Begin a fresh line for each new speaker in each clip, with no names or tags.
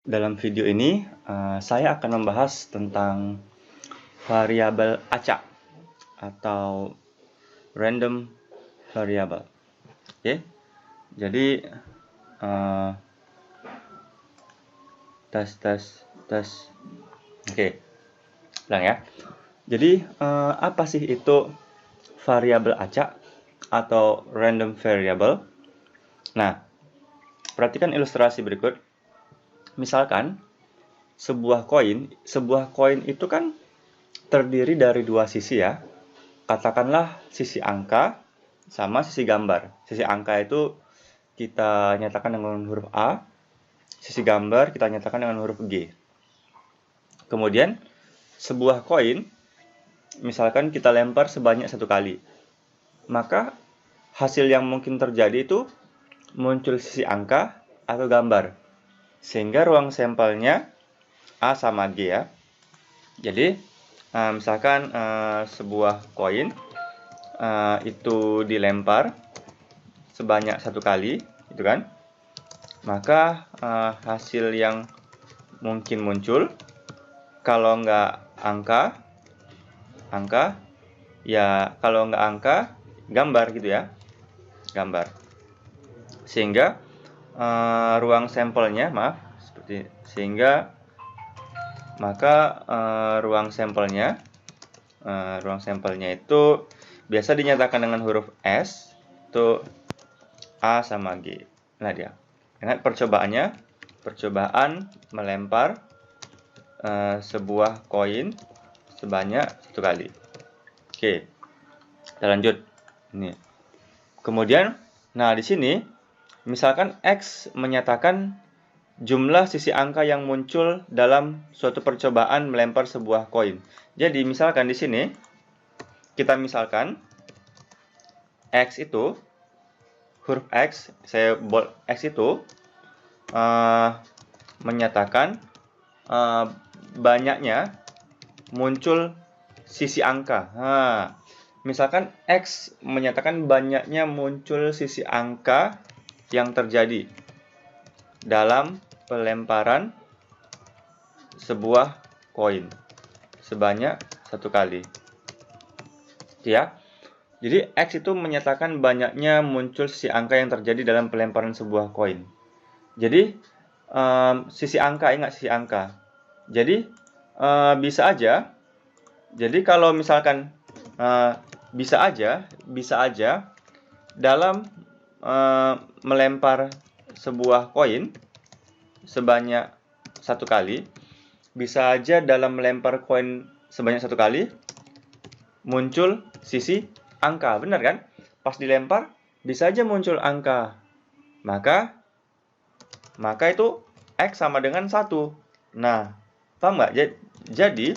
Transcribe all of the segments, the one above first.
Dalam video ini, saya akan membahas tentang variabel acak atau random variable. Oke, jadi uh, tes. Oke, ulang ya. Jadi apa sih itu variabel acak atau random variable? Nah, perhatikan ilustrasi berikut. Misalkan sebuah koin itu kan terdiri dari dua sisi ya. Katakanlah sisi angka sama sisi gambar. Sisi angka itu kita nyatakan dengan huruf A, sisi gambar kita nyatakan dengan huruf G. Kemudian sebuah koin misalkan kita lempar sebanyak 1 kali. Maka hasil yang mungkin terjadi itu muncul sisi angka atau gambar. Sehingga ruang sampelnya A sama G ya. Jadi misalkan sebuah koin itu dilempar sebanyak 1 kali, gitu kan? Maka hasil yang mungkin muncul, kalau nggak angka, ya kalau nggak angka, gambar gitu ya, gambar. Sehingga ruang sampelnya, ruang sampelnya itu biasa dinyatakan dengan huruf S, itu A sama G. Nah dia. Ingat percobaan melempar sebuah koin sebanyak 1 kali. Oke, kita lanjut. Ini. Kemudian, nah di sini misalkan X menyatakan jumlah sisi angka yang muncul dalam suatu percobaan melempar sebuah koin. Jadi misalkan di sini kita misalkan X itu huruf X, saya bold X itu menyatakan banyaknya muncul sisi angka. Misalkan X menyatakan banyaknya muncul sisi angka yang terjadi dalam pelemparan sebuah koin sebanyak 1 kali. Ya. Jadi X itu menyatakan banyaknya muncul sisi angka yang terjadi dalam pelemparan sebuah koin. Jadi sisi angka, ingat sisi angka. Jadi bisa aja. Jadi kalau misalkan bisa aja dalam melempar sebuah koin sebanyak 1 kali, bisa aja dalam melempar koin sebanyak 1 kali muncul sisi angka, benar kan? Pas dilempar bisa aja muncul angka. Maka itu X sama dengan 1. Nah, paham nggak? Jadi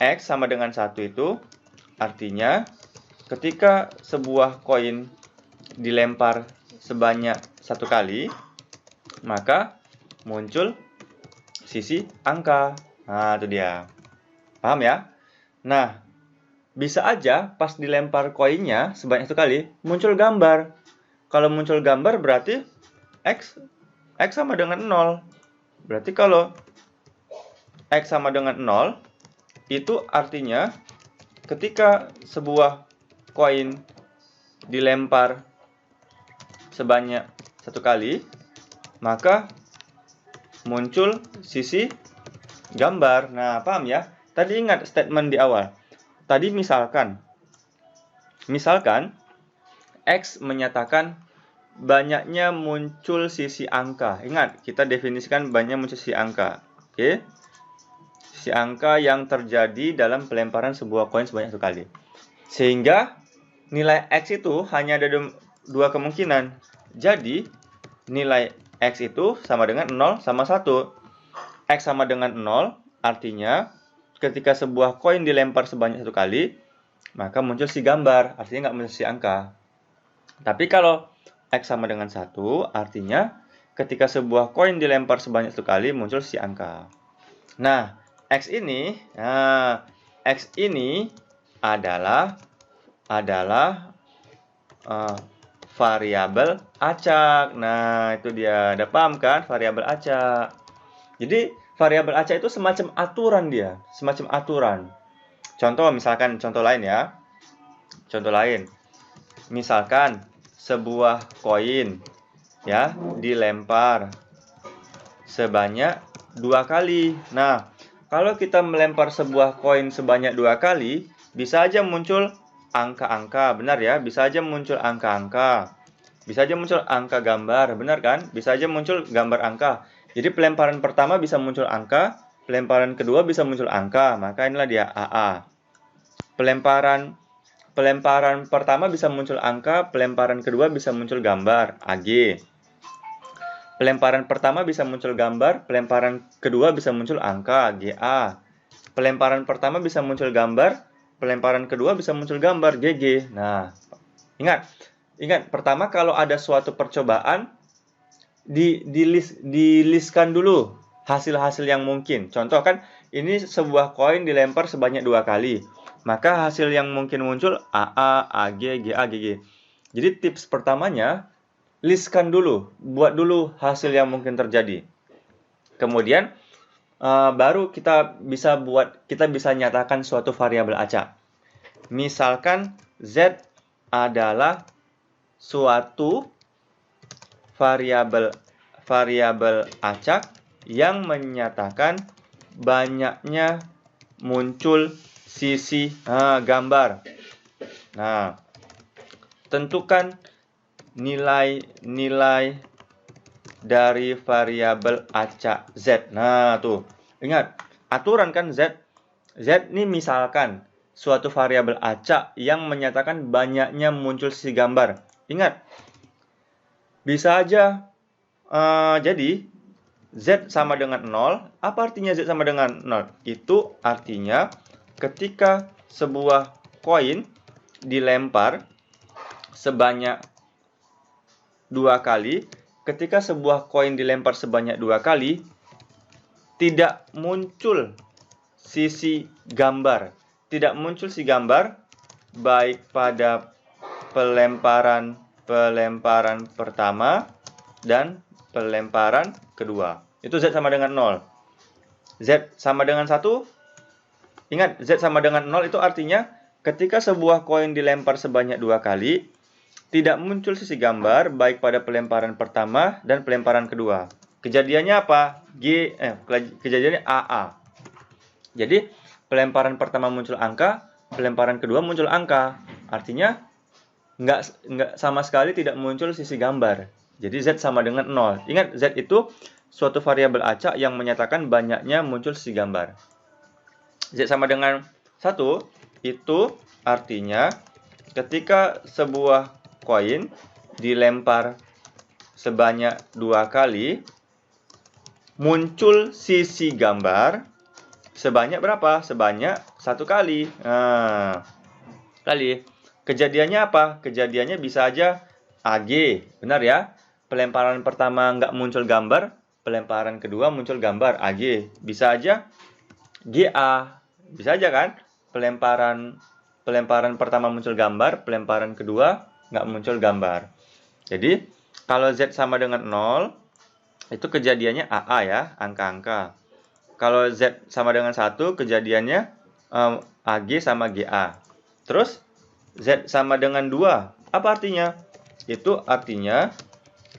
X sama dengan 1 itu artinya ketika sebuah koin dilempar sebanyak 1 kali, maka muncul sisi angka. Nah, itu dia. Paham ya? Nah, bisa aja pas dilempar koinnya sebanyak 1 kali, muncul gambar. Kalau muncul gambar berarti X sama dengan 0. Berarti kalau X sama dengan 0, itu artinya ketika sebuah koin dilempar sebanyak 1 kali, maka muncul sisi gambar. Nah, paham ya? Tadi ingat statement di awal. Tadi misalkan X menyatakan banyaknya muncul sisi angka. Ingat, kita definisikan banyaknya muncul sisi angka. Oke? Sisi angka yang terjadi dalam pelemparan sebuah koin sebanyak 1 kali. Sehingga nilai X itu hanya ada 2 kemungkinan. Jadi, nilai X itu sama dengan 0 sama 1. X sama dengan 0 artinya ketika sebuah koin dilempar sebanyak 1 kali, maka muncul si gambar, artinya nggak muncul si angka. Tapi kalau X sama dengan 1, artinya ketika sebuah koin dilempar sebanyak 1 kali, muncul si angka. Nah, X ini adalah variabel acak. Nah, itu dia. Udah paham kan variabel acak? Jadi variabel acak itu semacam aturan dia, semacam aturan. Contoh misalkan contoh lain ya. Contoh lain. Misalkan sebuah koin ya dilempar sebanyak 2 kali. Nah, kalau kita melempar sebuah koin sebanyak 2 kali, bisa aja muncul angka-angka, benar ya? Bisa aja muncul angka-angka. Bisa aja muncul angka gambar, benar kan? Bisa aja muncul gambar angka. Jadi pelemparan pertama bisa muncul angka, pelemparan kedua bisa muncul angka, maka inilah dia AA. Pelemparan pertama bisa muncul angka, pelemparan kedua bisa muncul gambar, AG. Pelemparan pertama bisa muncul gambar, pelemparan kedua bisa muncul angka, GA. Pelemparan pertama bisa muncul gambar, pelemparan kedua bisa muncul gambar, GG. Nah, ingat, pertama kalau ada suatu percobaan, di-listkan dulu hasil-hasil yang mungkin. Contoh kan, ini sebuah koin dilempar sebanyak 2 kali. Maka hasil yang mungkin muncul AA, AG, GA, GG. Jadi tips pertamanya, listkan dulu, buat dulu hasil yang mungkin terjadi. Kemudian baru kita bisa nyatakan suatu variabel acak. Misalkan Z adalah suatu variabel acak yang menyatakan banyaknya muncul sisi gambar. Nah, tentukan nilai dari variabel acak Z. Nah, tuh. Ingat, aturan kan Z. Z ini misalkan suatu variabel acak yang menyatakan banyaknya muncul sisi gambar. Ingat, bisa aja jadi Z sama dengan 0. Apa artinya Z sama dengan 0? Itu artinya ketika sebuah koin dilempar sebanyak 2 kali, ketika sebuah koin dilempar sebanyak 2 kali, tidak muncul sisi gambar. Tidak muncul sisi gambar, baik pada pelemparan pertama dan pelemparan kedua. Itu Z sama dengan 0. Z sama dengan 1. Ingat, Z sama dengan 0 itu artinya ketika sebuah koin dilempar sebanyak 2 kali, tidak muncul sisi gambar baik pada pelemparan pertama dan pelemparan kedua. Kejadiannya apa? Kejadiannya AA. Jadi, pelemparan pertama muncul angka, pelemparan kedua muncul angka. Artinya, nggak sama sekali tidak muncul sisi gambar. Jadi, Z sama dengan 0. Ingat, Z itu suatu variabel acak yang menyatakan banyaknya muncul sisi gambar. Z sama dengan 1, itu artinya ketika sebuah koin dilempar sebanyak 2 kali, muncul sisi gambar sebanyak berapa? Sebanyak 1 kali. Nah, kejadiannya apa? Kejadiannya bisa aja AG, benar ya? Pelemparan pertama nggak muncul gambar, pelemparan kedua muncul gambar, AG. Bisa aja GA, bisa aja kan? Pelemparan pertama muncul gambar, pelemparan kedua nggak muncul gambar. Jadi, kalau Z sama dengan 0, itu kejadiannya AA ya, angka-angka. Kalau Z sama dengan 1, kejadiannya AG sama GA. Terus, Z sama dengan 2. Apa artinya? Itu artinya,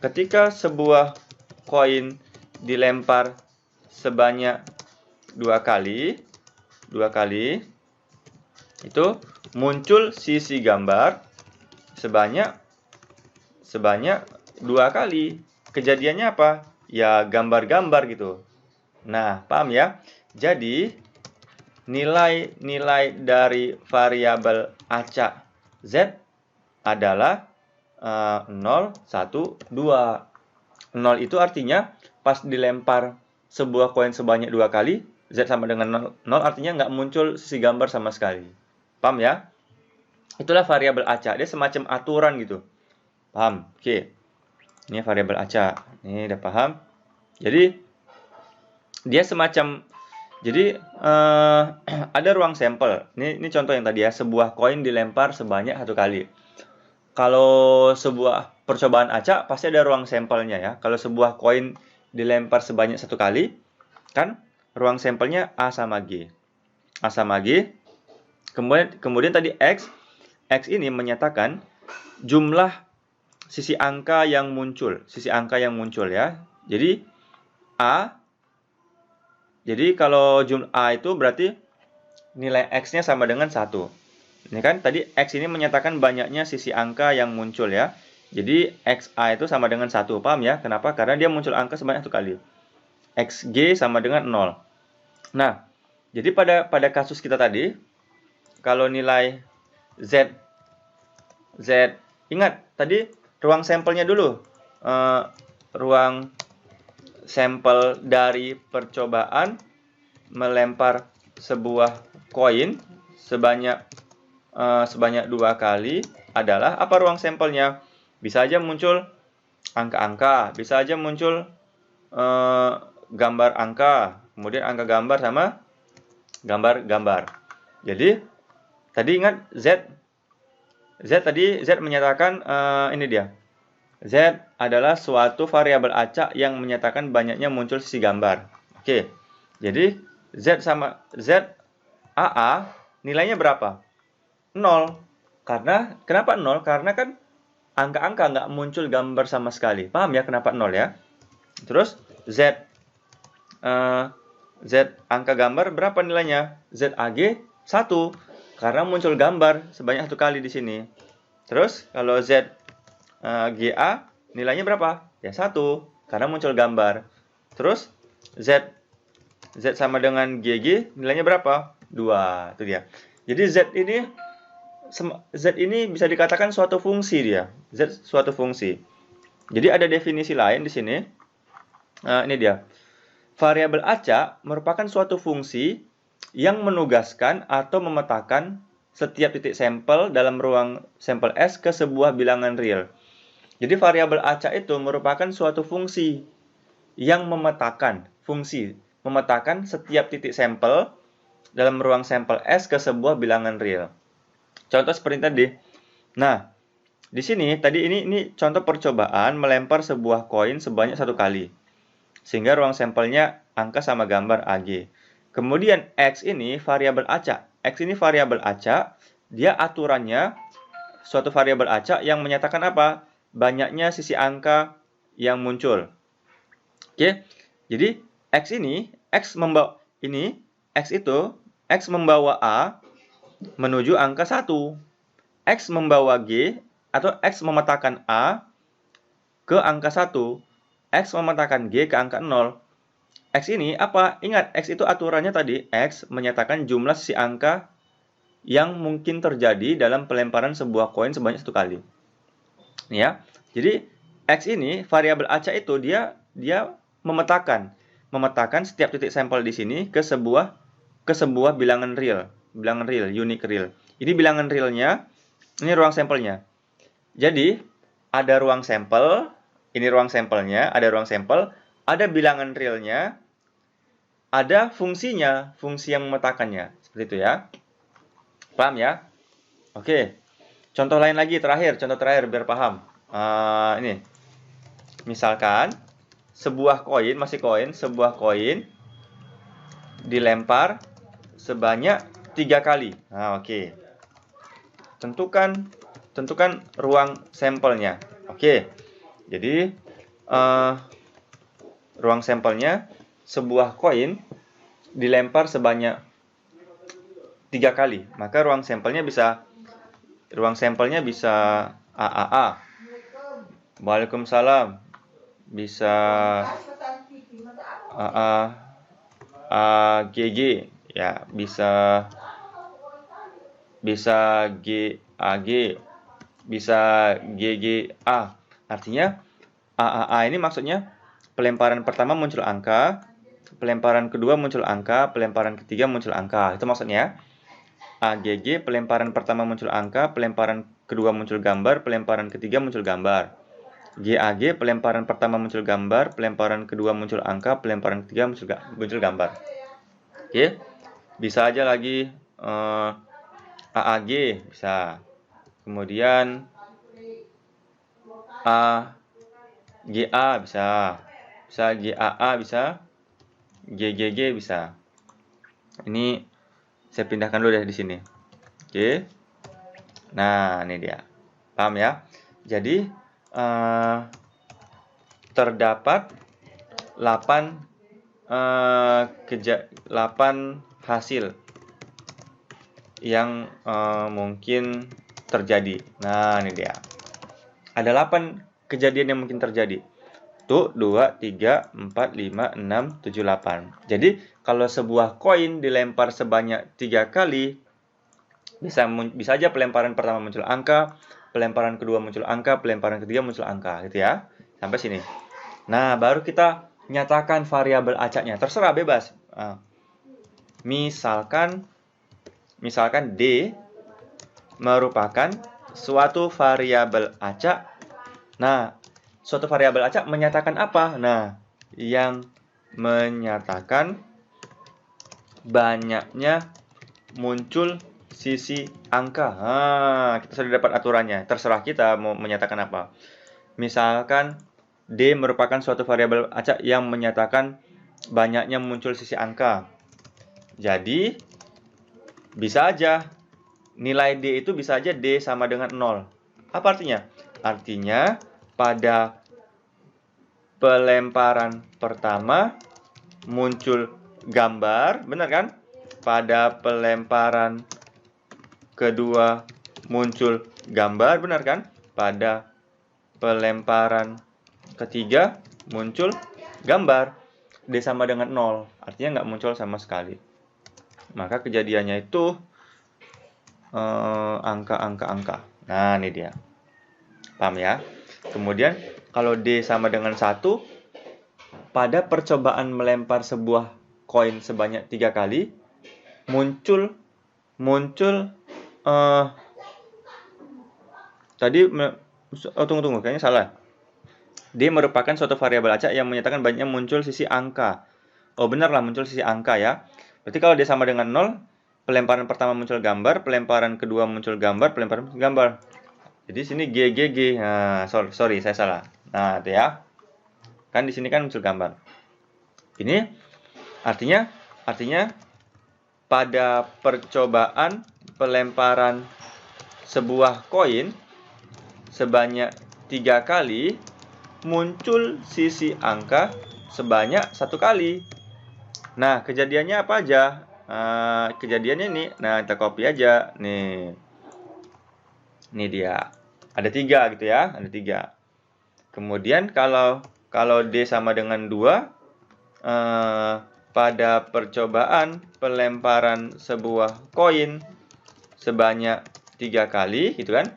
ketika sebuah koin dilempar sebanyak 2 kali, itu muncul sisi gambar sebanyak 2 kali. Kejadiannya apa? Ya gambar-gambar gitu. Nah, paham ya? Jadi nilai dari variabel acak Z adalah 0, 1, 2. 0 itu artinya pas dilempar sebuah koin sebanyak 2 kali, Z sama dengan 0 artinya nggak muncul sisi gambar sama sekali. Paham ya? Itulah variabel acak. Dia semacam aturan gitu. Paham? Oke. Ini variabel acak. Ini udah paham? Jadi, dia semacam... Jadi, ada ruang sampel. Ini contoh yang tadi ya. Sebuah koin dilempar sebanyak 1 kali. Kalau sebuah percobaan acak, pasti ada ruang sampelnya ya. Kalau sebuah koin dilempar sebanyak 1 kali, Kan ruang sampelnya A sama G. A sama G. Kemudian tadi X ini menyatakan jumlah sisi angka yang muncul. Sisi angka yang muncul ya. Jadi A. Jadi kalau jumlah A itu berarti nilai X-nya sama dengan 1. Ini kan tadi X ini menyatakan banyaknya sisi angka yang muncul ya. Jadi XA itu sama dengan 1. Paham ya? Kenapa? Karena dia muncul angka sebanyak 1 kali. XG sama dengan 0. Nah, jadi pada kasus kita tadi, kalau nilai Z, ingat tadi ruang sampelnya dulu. Ruang sampel dari percobaan melempar sebuah koin sebanyak 2 kali adalah apa ruang sampelnya? Bisa aja muncul angka-angka, bisa aja muncul gambar angka, kemudian angka gambar sama gambar-gambar. Jadi tadi ingat Z menyatakan ini dia. Z adalah suatu variabel acak yang menyatakan banyaknya muncul sisi gambar. Oke. Jadi Z AA nilainya berapa? 0. Kenapa 0? Karena kan angka-angka nggak muncul gambar sama sekali. Paham ya kenapa 0 ya? Terus Z angka gambar berapa nilainya? ZAG 1. Karena muncul gambar sebanyak 1 kali di sini. Terus kalau GA nilainya berapa? Ya 1. Karena muncul gambar. Terus Z sama dengan GG nilainya berapa? 2. Itu dia. Jadi Z ini bisa dikatakan suatu fungsi dia. Z suatu fungsi. Jadi ada definisi lain di sini. Ini dia. Variabel acak merupakan suatu fungsi yang menugaskan atau memetakan setiap titik sampel dalam ruang sampel S ke sebuah bilangan real. Jadi variabel acak itu merupakan suatu fungsi yang memetakan setiap titik sampel dalam ruang sampel S ke sebuah bilangan real. Contoh seperti tadi. Nah, di sini tadi ini contoh percobaan melempar sebuah koin sebanyak 1 kali. Sehingga ruang sampelnya angka sama gambar AG. Kemudian X ini variabel acak. X ini variabel acak, dia aturannya suatu variabel acak yang menyatakan apa? Banyaknya sisi angka yang muncul. Oke. Jadi X membawa A menuju angka 1. X membawa G atau X memetakan A ke angka 1. X memetakan G ke angka 0. X ini apa? Ingat, X itu aturannya tadi. X menyatakan jumlah sisi angka yang mungkin terjadi dalam pelemparan sebuah koin sebanyak 1 kali. Ya. Jadi, X ini, variabel acak itu, dia memetakan setiap titik sampel di sini ke sebuah bilangan real. Bilangan real, unique real. Ini bilangan realnya, ini ruang sampelnya. Jadi, ada ruang sampel, ini ruang sampelnya, ada ruang sampel, ada bilangan realnya, ada fungsinya, fungsi yang memetakannya. Seperti itu ya. Paham ya? Oke. Contoh lain lagi, contoh terakhir biar paham. Ini. Misalkan, sebuah koin dilempar sebanyak 3 kali. Nah, oke. Tentukan ruang sampelnya. Oke. Jadi, ruang sampelnya sebuah koin dilempar sebanyak 3 kali. Maka ruang sampelnya bisa AAA. Waalaikumsalam. Bisa AGG ya, bisa GAG, bisa GGA. Artinya AAA ini maksudnya pelemparan pertama muncul angka, pelemparan kedua muncul angka, pelemparan ketiga muncul angka. Itu maksudnya. AGG pelemparan pertama muncul angka, pelemparan kedua muncul gambar, pelemparan ketiga muncul gambar. GAG pelemparan pertama muncul gambar, pelemparan kedua muncul angka, pelemparan ketiga muncul gambar. Oke. Bisa aja lagi AAG bisa. Kemudian GA bisa. Bisa GAA bisa. GGG bisa. Ini saya pindahkan dulu deh di sini. Oke. Nah, ini dia. Paham ya? Jadi terdapat 8 hasil yang mungkin terjadi. Nah, ini dia. Ada 8 kejadian yang mungkin terjadi. Tuh, 2, 3, 4, 5, 6, 7, 8. Jadi, kalau sebuah koin dilempar sebanyak 3 kali, bisa aja pelemparan pertama muncul angka, pelemparan kedua muncul angka, pelemparan ketiga muncul angka, gitu ya. Sampai sini. Nah, baru kita nyatakan variabel acaknya. Terserah, bebas. Misalkan D merupakan suatu variabel acak. Nah, suatu variabel acak menyatakan apa? Nah, yang menyatakan banyaknya muncul sisi angka. Kita sudah dapat aturannya. Terserah kita mau menyatakan apa. Misalkan D merupakan suatu variabel acak yang menyatakan banyaknya muncul sisi angka. Jadi, bisa aja nilai D itu bisa aja D sama dengan 0. Apa artinya? Artinya, pada pelemparan pertama muncul gambar, benar kan? Pada pelemparan kedua muncul gambar, benar kan? Pada pelemparan ketiga muncul gambar. D sama dengan 0, artinya nggak muncul sama sekali. Maka kejadiannya itu angka. Nah, ini dia. Paham ya? Kemudian, kalau D sama dengan 1, pada percobaan melempar sebuah koin sebanyak 3 kali, muncul tunggu, kayaknya salah. D merupakan suatu variabel acak yang menyatakan banyaknya muncul sisi angka. Oh, benarlah muncul sisi angka ya. Berarti kalau D sama dengan 0, pelemparan pertama muncul gambar, pelemparan kedua muncul gambar, pelemparan gambar. Jadi sini GGG. Nah, sorry, saya salah. Nah, itu ya. Kan di sini kan muncul gambar. Ini artinya pada percobaan pelemparan sebuah koin sebanyak 3 kali, muncul sisi angka sebanyak 1 kali. Nah, kejadiannya apa aja? Kejadiannya ini. Nah, kita copy aja. Nih. Ini dia. Ada 3 gitu ya. Ada 3. Kemudian kalau D sama dengan 2, pada percobaan pelemparan sebuah koin sebanyak 3 kali, gitu kan?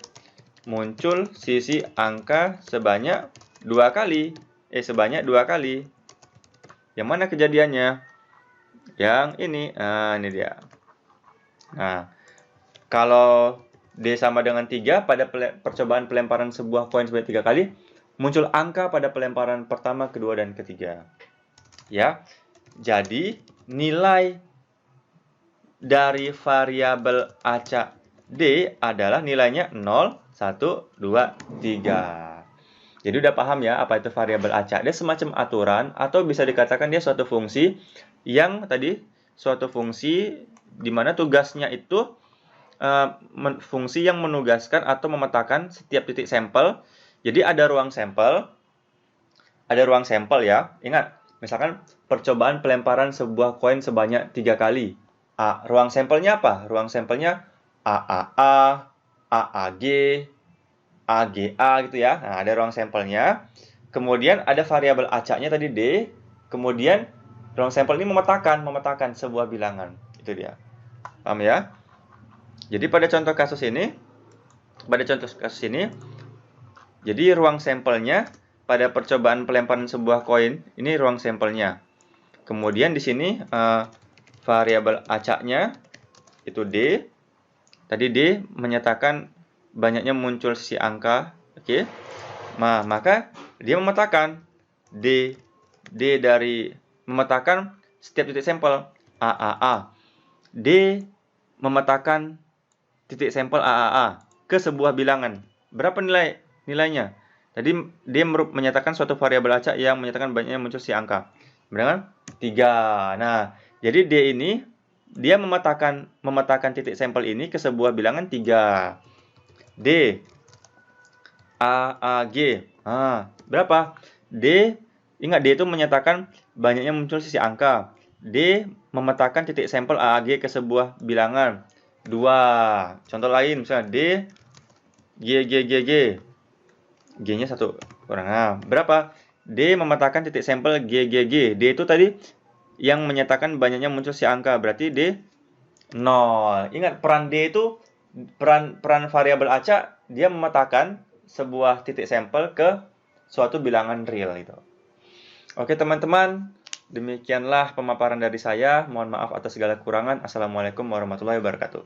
Muncul sisi angka sebanyak 2 kali. Sebanyak 2 kali. Yang mana kejadiannya? Yang ini. Nah, ini dia. Nah, kalau D sama dengan 3, pada percobaan pelemparan sebuah koin sebanyak 3 kali, muncul angka pada pelemparan pertama, kedua, dan ketiga. Ya. Jadi, nilai dari variabel acak D adalah nilainya 0, 1, 2, 3. Jadi udah paham ya apa itu variabel acak. Dia semacam aturan atau bisa dikatakan dia suatu fungsi yang di mana tugasnya itu fungsi yang menugaskan atau memetakan setiap titik sampel. Jadi ada ruang sampel ya. Ingat, misalkan percobaan pelemparan sebuah koin sebanyak 3 kali. Ruang sampelnya apa? Ruang sampelnya AAA, AAG, AGA gitu ya. Nah, ada ruang sampelnya. Kemudian ada variabel acaknya tadi D. Kemudian ruang sampel ini memetakan sebuah bilangan. Itu dia. Paham ya? Jadi pada contoh kasus ini, jadi ruang sampelnya pada percobaan pelemparan sebuah koin, ini ruang sampelnya. Kemudian di sini variabel acaknya itu D. Tadi D menyatakan banyaknya muncul sisi angka, oke? Nah, maka dia memetakan D dari memetakan setiap titik sampel AAA. D memetakan titik sampel AAA ke sebuah bilangan. Berapa nilainya? Tadi D menyatakan suatu variabel acak yang menyatakan banyaknya muncul sisi angka. Benar kan? 3. Nah, jadi D ini dia memetakan titik sampel ini ke sebuah bilangan 3. D A G. Nah, berapa? D, ingat D itu menyatakan banyaknya muncul sisi angka. D memetakan titik sampel A G ke sebuah bilangan 2. Contoh lain misalnya D G. G-nya 1 kurang. Nah, berapa? D memetakan titik sampel G. D itu tadi yang menyatakan banyaknya muncul si angka, berarti D 0. Ingat peran D itu peran variabel acak, dia memetakan sebuah titik sampel ke suatu bilangan real itu. Oke teman-teman, demikianlah pemaparan dari saya. Mohon maaf atas segala kekurangan. Assalamualaikum warahmatullahi wabarakatuh.